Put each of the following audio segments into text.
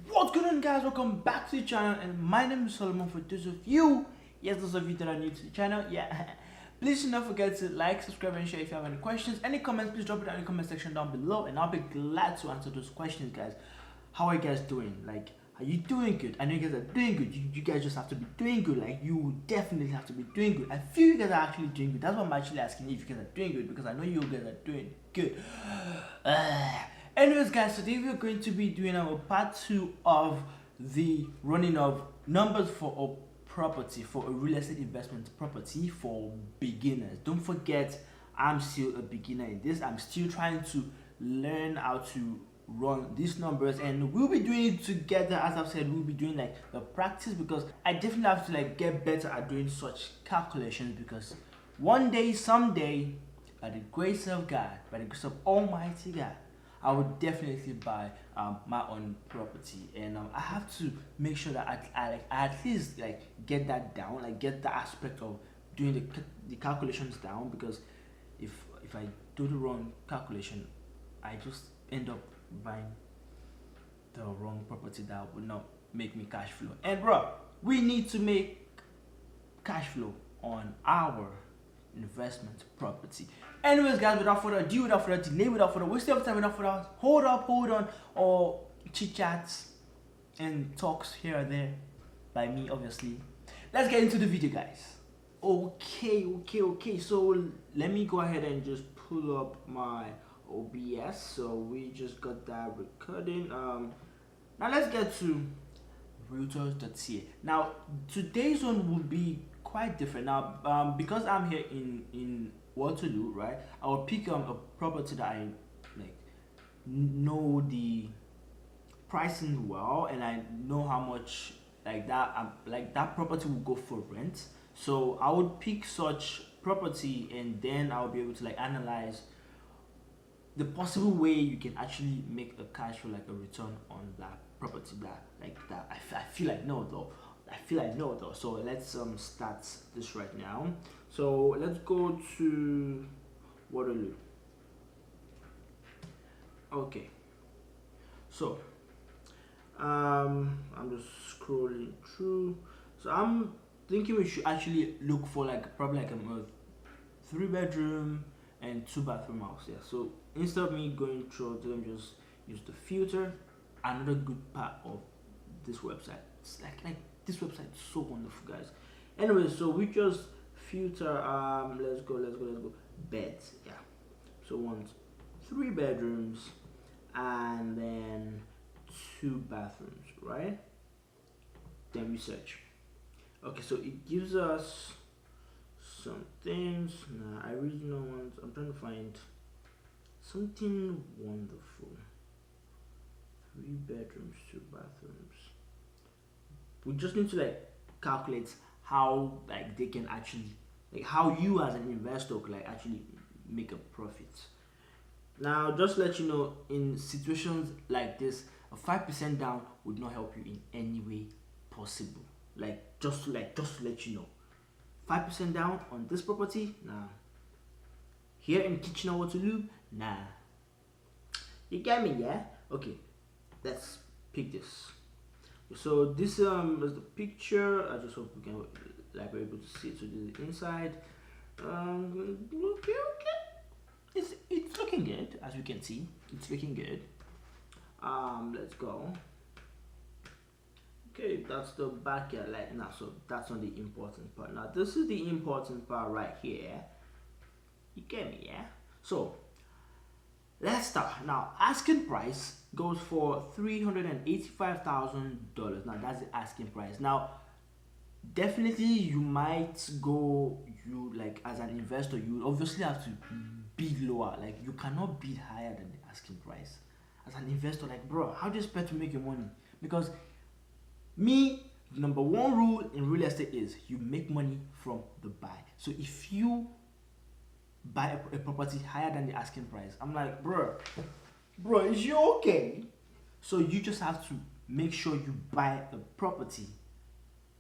What's going on, guys? Welcome back to the channel, and my name is Solomon. For those of you, yes, those of you that are new to the channel, yeah, please do not forget to like, subscribe, and share. If you have any questions, any comments, please drop it down in the comment section down below, and I'll be glad to answer those questions, guys. How are you guys doing? Like, are you doing good? I know you guys are doing good. You guys just have to be doing good. Like, you definitely have to be doing good. I feel you guys are actually doing good. That's why I'm actually asking if you guys are doing good, because I know you guys are doing good. Anyways, guys, today we're going to be doing our part 2 of the running of numbers for a property, for a real estate investment property for beginners. Don't forget, I'm still a beginner in this. I'm still trying to learn how to run these numbers, and we'll be doing it together. As I've said, we'll be doing like the practice, because I definitely have to like get better at doing such calculations, because one day, someday, by the grace of God, by the grace of Almighty God, I would definitely buy my own property, and I have to make sure that I at least like get that down, like get the aspect of doing the calculations down, because if I do the wrong calculation, I just end up buying the wrong property that would not make me cash flow. And bro, we need to make cash flow on our investment property. Anyways, guys, without further ado, without further delay, without further wasting of time, without further hold on, or chit chats and talks here and there by me, obviously. Let's get into the video, guys. Okay. So let me go ahead and just pull up my OBS. So we just got that recording. Now let's get to realtors.ca. Now today's one will be quite different. Now because I'm here in Waterloo, right, I will pick a property that I like know the pricing well, and I know how much like that property will go for rent. So I would pick such property, and then I'll be able to like analyze the possible way you can actually make a cash flow, like a return on that property. I feel like no though. So let's start this right now. So let's go to Waterloo. Okay, so I'm just scrolling through. So I'm thinking we should actually look for like probably like a 3-bedroom and 2-bathroom house. Yeah, so instead of me going through them, just use the filter. Another good part of this website, it's like this website is so wonderful, guys. Anyway, so we just filter. Let's go beds. Yeah, so want 3 bedrooms and then 2 bathrooms, right? Then we search. Okay, so it gives us some things. Nah, I really don't want. I'm trying to find something wonderful. 3 bedrooms, 2 bathrooms. We just need to like calculate how like they can actually, like how you as an investor can like actually make a profit. Now just let you know, in situations like this, a 5% down would not help you in any way possible. Like just to let you know, 5% down on this property, nah. Here in Kitchener Waterloo, nah. You get me, yeah? Okay, let's pick this. So this is the picture. I just hope we can like we're able to see it. So this is the inside. Okay. It's looking good, as we can see. It's looking good. Let's go. Okay, that's the backyard light now. So that's not the important part. Now this is the important part right here. You get me, yeah? So let's start. Now asking price goes for $385,000. Now that's the asking price. Now definitely you might go, you like as an investor, you obviously have to bid lower. Like you cannot bid higher than the asking price. As an investor, like bro, how do you expect to make your money? Because me, number one rule in real estate is you make money from the buy. So if you buy a property higher than the asking price, I'm like, bro, is you okay? So you just have to make sure you buy a property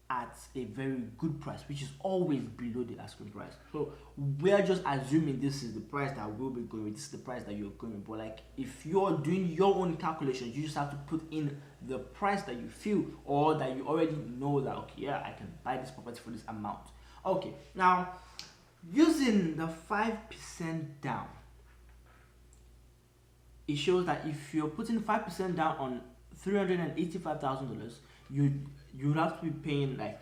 at a very good price, which is always below the asking price. So we're just assuming this is the price that we'll be going with, this is the price that you're going with. But like, if you're doing your own calculations, you just have to put in the price that you feel, or that you already know that, okay, yeah, I can buy this property for this amount. Okay, now using the 5% down, it shows that if you're putting 5% down on $385,000, you would have to be paying like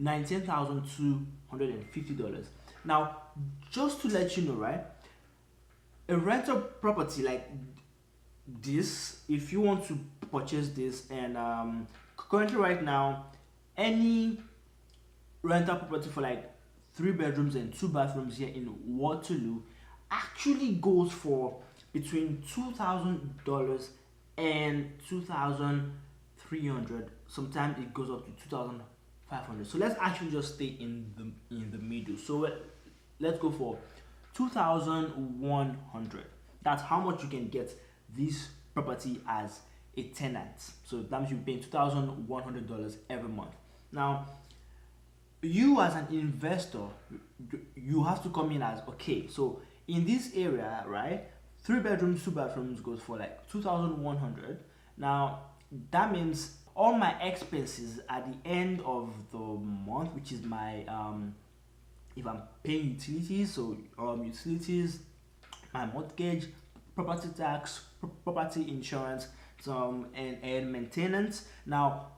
$19,250. Now, just to let you know, right, a rental property like this, if you want to purchase this, and currently right now, any rental property for like 3 bedrooms and 2 bathrooms here in Waterloo actually goes for between $2,000 and $2,300. Sometimes it goes up to $2,500. So let's actually just stay in the middle. So let's go for $2,100. That's how much you can get this property as a tenant. So that means you're paying $2,100 every month. Now, you as an investor, you have to come in as, okay, so in this area, right, 3 bedrooms, 2 bathrooms goes for like $2,100. Now that means all my expenses at the end of the month, which is my if I'm paying utilities, so utilities, my mortgage, property tax, property insurance, and maintenance. Now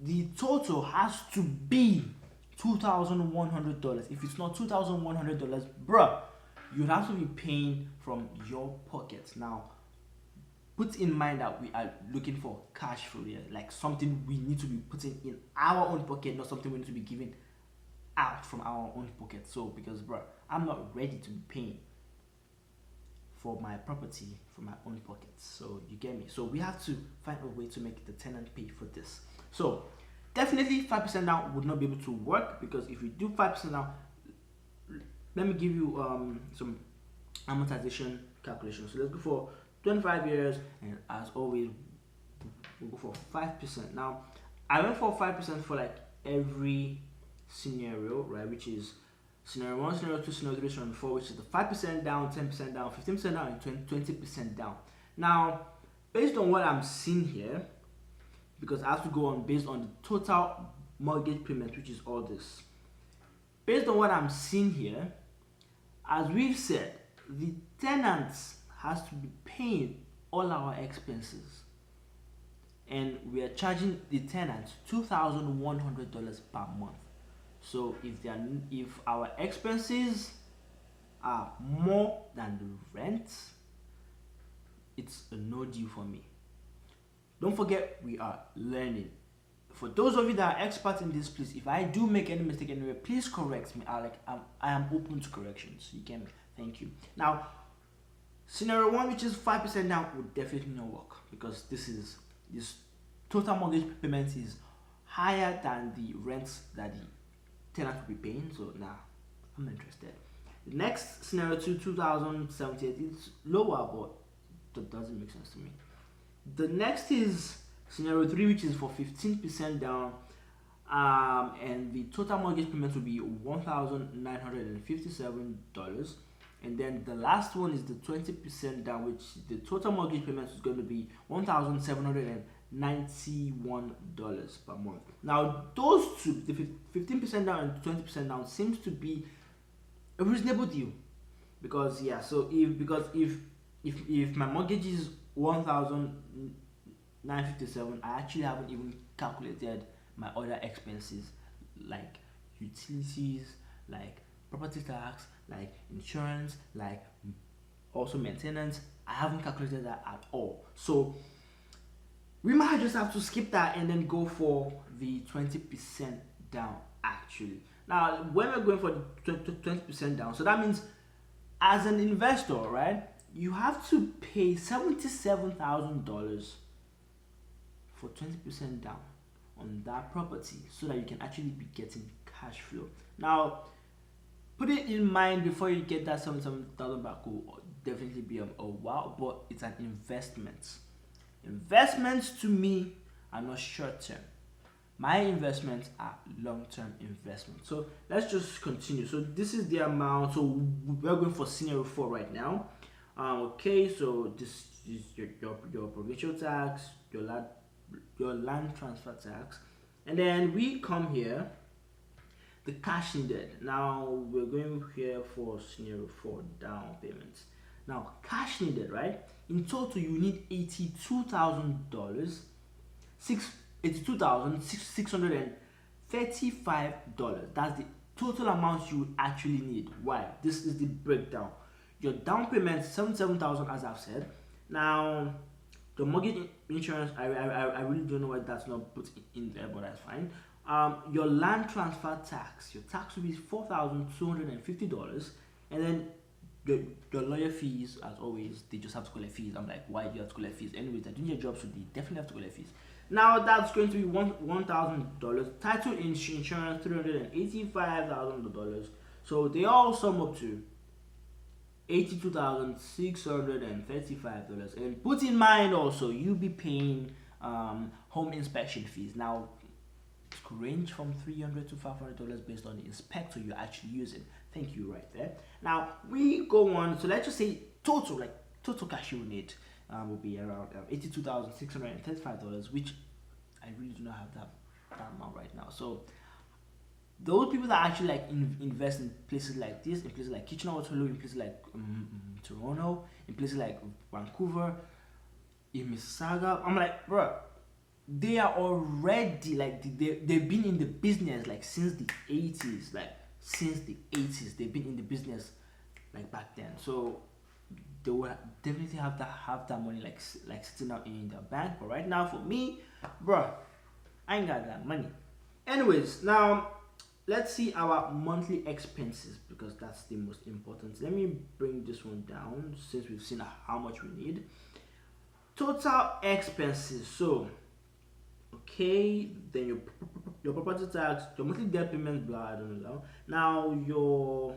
the total has to be $2,100. If it's not $2,100, bruh, you'd have to be paying from your pocket. Now, put in mind that we are looking for cash flow here, like something we need to be putting in our own pocket, not something we need to be giving out from our own pocket. So, because, bruh, I'm not ready to be paying for my property from my own pocket. So, you get me? So, we have to find a way to make the tenant pay for this. So, definitely 5% down would not be able to work, because if you do 5% down, let me give you some amortization calculations. So let's go for 25 years, and as always, we'll go for 5%. Now, I went for 5% for like every scenario, right? Which is scenario 1, scenario 2, scenario 3, scenario 4, which is the 5% down, 10% down, 15% down, and 20% down. Now, based on what I'm seeing here, because I have to go on based on the total mortgage payment, which is all this. Based on what I'm seeing here, as we've said, the tenants has to be paying all our expenses, and we are charging the tenants $2,100 per month. So if our expenses are more than the rent, it's a no deal for me. Don't forget, we are learning. For those of you that are experts in this, please, if I do make any mistake anywhere, please correct me. I am open to corrections. You get me? Thank you. Now, scenario 1, which is 5% down, would definitely not work, because this total mortgage payment is higher than the rents that the tenant will be paying. So nah, I'm not interested. The next scenario 2, 2078, is lower, but that doesn't make sense to me. The next is scenario 3, which is for 15% down, and the total mortgage payment will be $1,957. And then the last one is the 20% down, which the total mortgage payment is going to be $1,791 per month. Now, those two, the 15% down and 20% down, seems to be a reasonable deal, because if my mortgage is $1,957, I actually haven't even calculated my other expenses, like utilities, like property tax, like insurance, like also maintenance. I haven't calculated that at all. So we might just have to skip that and then go for the 20% down actually. Now, when we're going for the 20% down, so that means as an investor, right, you have to pay $77,000 for 20% down on that property, so that you can actually be getting cash flow. Now, put it in mind, before you get that $77,000 back, will definitely be a while, but it's an investment. Investments to me are not short term. My investments are long-term investments. So let's just continue. So this is the amount. So we're going for scenario 4 right now. Okay, so this is your provincial tax, your land transfer tax, and then we come here, the cash needed. Now we're going here for scenario 4, down payments. Now cash needed, right? In total, you need $82,000, $82,635. That's the total amount you actually need. Why? This is the breakdown. Your down payment, $77,000, as I've said. Now the mortgage insurance, I really don't know why that's not put in there, but that's fine. Your land transfer tax, your tax will be $4,250, and then your lawyer fees, as always, they just have to collect fees. I'm like, why do you have to collect fees? Anyways, they're doing your job, so they definitely have to collect fees. Now that's going to be $1,000. Title insurance, $385,000. So they all sum up to $82,635. And put in mind also, you'll be paying home inspection fees. Now it could range from $300 to $500 based on the inspector you're actually using. Thank you, right there. Now we go on. So let's just say total cash you will need will be around $82,635, which I really do not have that amount right now. So those people that actually like invest in places like this, in places like Kitchener-Waterloo, in places like Toronto, in places like Vancouver, in Mississauga, I'm like, bro, they are already like they've been in the business like since the 80s, they've been in the business like back then. So they will definitely have that money like sitting out in their bank. But right now, for me, bro, I ain't got that money. Anyways, now let's see our monthly expenses, because that's the most important. Let me bring this one down since we've seen how much we need. Total expenses. So okay, then your property tax, your monthly debt payments, blah, I don't know. Now your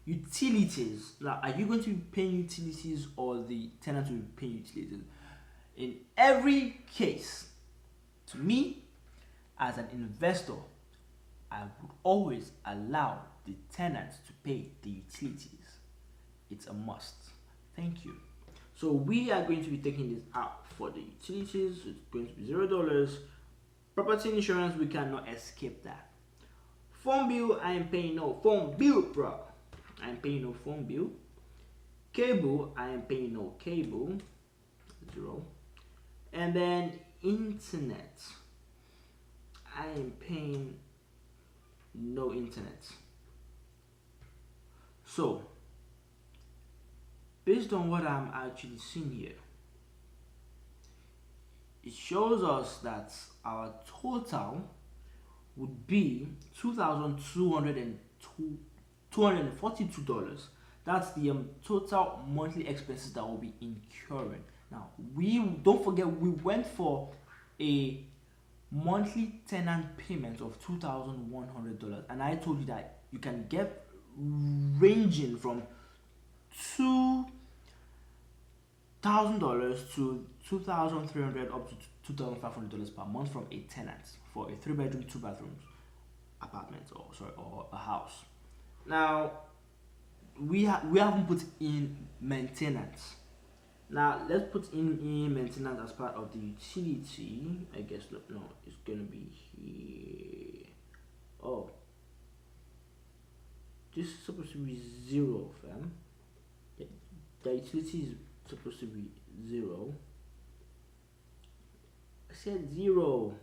utilities. Now, are you going to be paying utilities, or the tenant will be paying utilities? In every case, to me, as an investor, I would always allow the tenants to pay the utilities. It's a must. Thank you. So we are going to be taking this out for the utilities. It's going to be $0. Property insurance, we cannot escape that. Phone bill, I am paying no phone bill, bro. I am paying no phone bill. Cable, I am paying no cable. 0. And then internet, I am paying no internet. So based on what I'm actually seeing here, it shows us that our total would be $2,242. That's the total monthly expenses that will be incurring. Now, we don't forget, we went for a monthly tenant payment of $2,100, and I told you that you can get ranging from $2,000 to $2,300 up to $2,500 per month from a tenant for a 3-bedroom, 2-bathroom apartment, or a house. Now we haven't put in maintenance. Now let's put in maintenance as part of the utility. I guess no, it's gonna be here. Oh, this is supposed to be 0, fam. The utility is supposed to be 0. I said 0.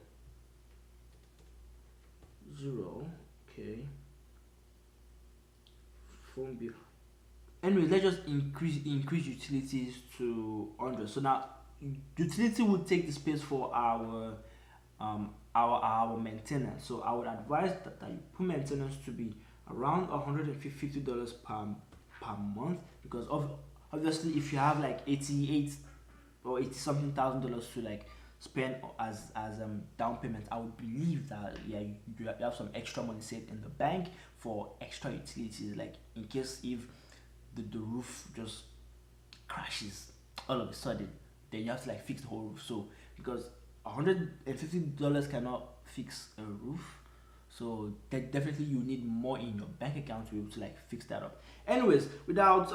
Okay. Phone bill. Anyway, let's just increase utilities to 100. So now utility would take the space for our maintenance. So I would advise that you put maintenance to be around $150 per month, because obviously if you have like 88 or 80 something $1,000 to like spend as down payment, I would believe that you have some extra money saved in the bank for extra utilities, like in case if the roof just crashes all of a sudden, then you have to like fix the whole roof. So because $150 cannot fix a roof. So that definitely you need more in your bank account to be able to like fix that up. Anyways, without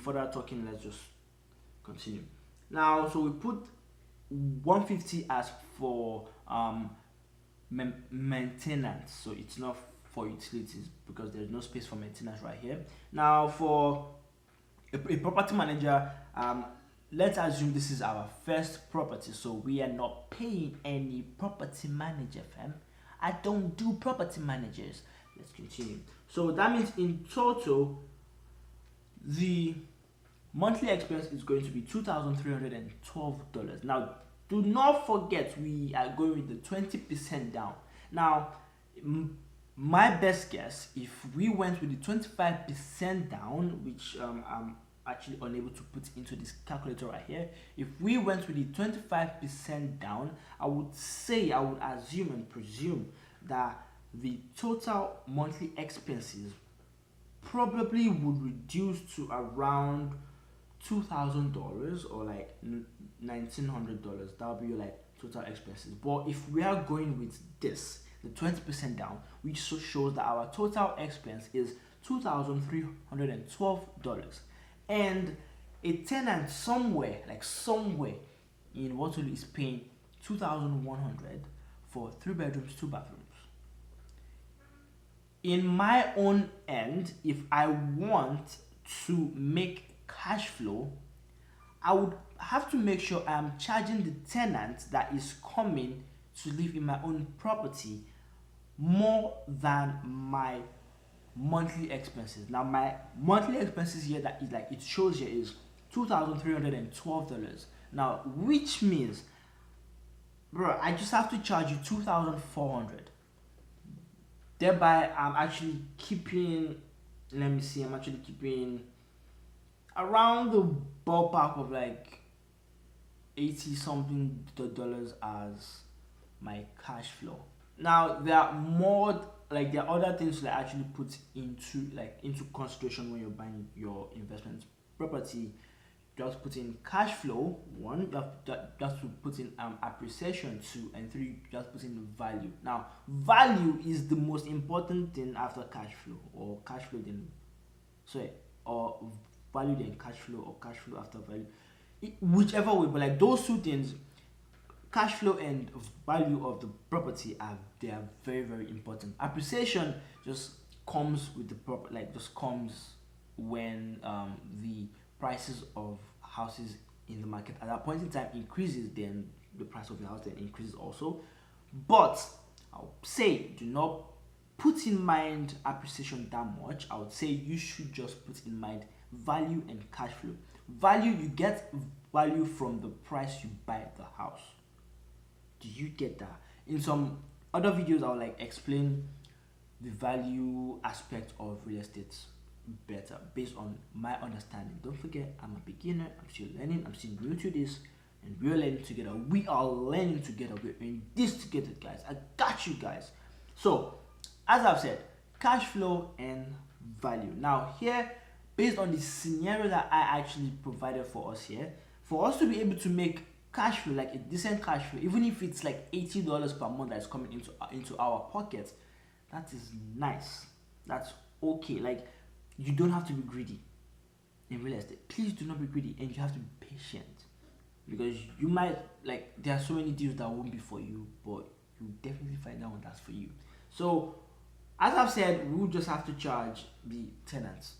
further talking, let's just continue. Now, so we put 150 as for maintenance, so it's not for utilities because there's no space for maintenance right here. Now, for a property manager, let's assume this is our first property, so we are not paying any property manager, fam. I don't do property managers. Let's continue. So that means in total, the monthly expense is going to be $2,312. Now, do not forget we are going with the 20% down. Now, my best guess, if we went with the 25% down, which I'm actually unable to put into this calculator right here, if we went with the 25% down, I would assume and presume that the total monthly expenses probably would reduce to around $2,000 or like $1,900. That'll be like total expenses. But if we are going with this, the 20% down, which shows that our total expense is $2,312, and a tenant somewhere in Waterloo is paying $2,100 for 3 bedrooms, 2 bathrooms. In my own end, if I want to make cash flow, I would have to make sure I'm charging the tenant that is coming to live in my own property more than my monthly expenses. Now, my monthly expenses here that is like it shows here is $2,312. Now, which means, bro, I just have to charge you $2,400. Thereby, I'm actually keeping. Let me see. I'm actually keeping around the ballpark of like 80 something dollars as my cash flow. Now, there are other things to like actually put into consideration when you're buying your investment property. Just put in cash flow, 1, just to put in appreciation, 2, and 3, just put in value. Now, value is the most important thing after cash flow, or cash flow then, or value then cash flow, or cash flow after value, whichever way. But like those two things, cash flow and value of the property they are very, very important. Appreciation just comes with the comes when the prices of houses in the market at that point in time increases, then the price of the house then increases also. But I would say do not put in mind appreciation that much. I would say you should just put in mind value and cash flow. Value, you get value from the price you buy the house. Do you get that? In some other videos, I'll like explain the value aspect of real estate better based on my understanding. Don't forget, I'm a beginner, I'm still learning, I'm still new to this, and we're learning together. We are learning together, we're in this together, guys. I got you guys. So as I've said, cash flow and value. Now here, based on the scenario that I actually provided for us here, for us to be able to make cash flow, like a decent cash flow, even if it's like $80 per month that's coming into our pockets, that is nice. That's okay. Like, you don't have to be greedy in real estate. Please do not be greedy, and you have to be patient, because you might there are so many deals that won't be for you, but you definitely find that one that's for you. So as I've said, we will just have to charge the tenants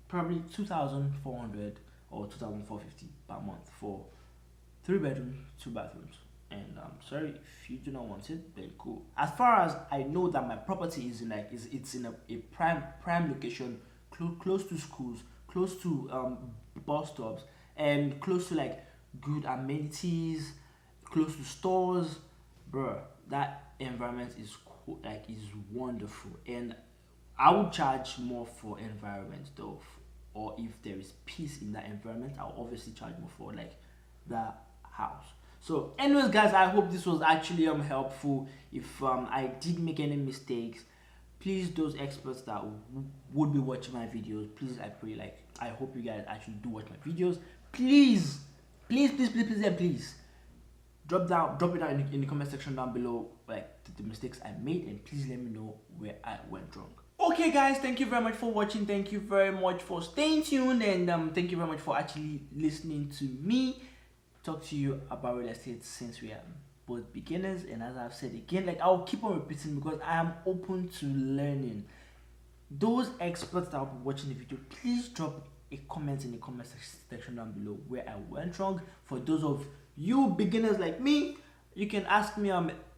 probably $2,400 or $2,450 per month for 3 bedrooms, 2 bathrooms. And I'm sorry, if you do not want it, then cool. As far as I know that my property is in it's in a prime location, close to schools, close to bus stops, and close to like good amenities, close to stores, bro. That environment is is wonderful, and I would charge more for environment though, or if there is peace in that environment, I'll obviously charge more for like the house. So anyways, guys, I hope this was actually helpful. If I did make any mistakes, please, those experts that would be watching my videos, please, I pray, I hope you guys actually do watch my videos. Please, please, please, please, please, and please drop it down in the comment section down below, like the mistakes I made, and please let me know where I went wrong. Okay guys, thank you very much for watching. Thank you very much for staying tuned, and thank you very much for actually listening to me talk to you about real estate, since we are both beginners. And as I've said again, like I'll keep on repeating, because I am open to learning. Those experts that will be watching the video, please drop a comment in the comment section down below where I went wrong. For those of you beginners like me, you can ask me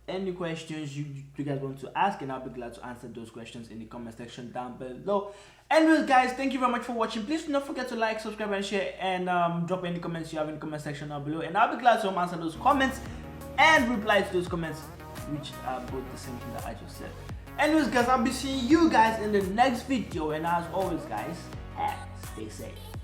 any questions you guys want to ask, and I'll be glad to answer those questions in the comment section down below. Anyways guys, thank you very much for watching. Please do not forget to like, subscribe, and share, and drop any comments you have in the comment section down below, and I'll be glad to answer those comments and reply to those comments, which are both the same thing that I just said. Anyways guys, I'll be seeing you guys in the next video, and as always guys, stay safe.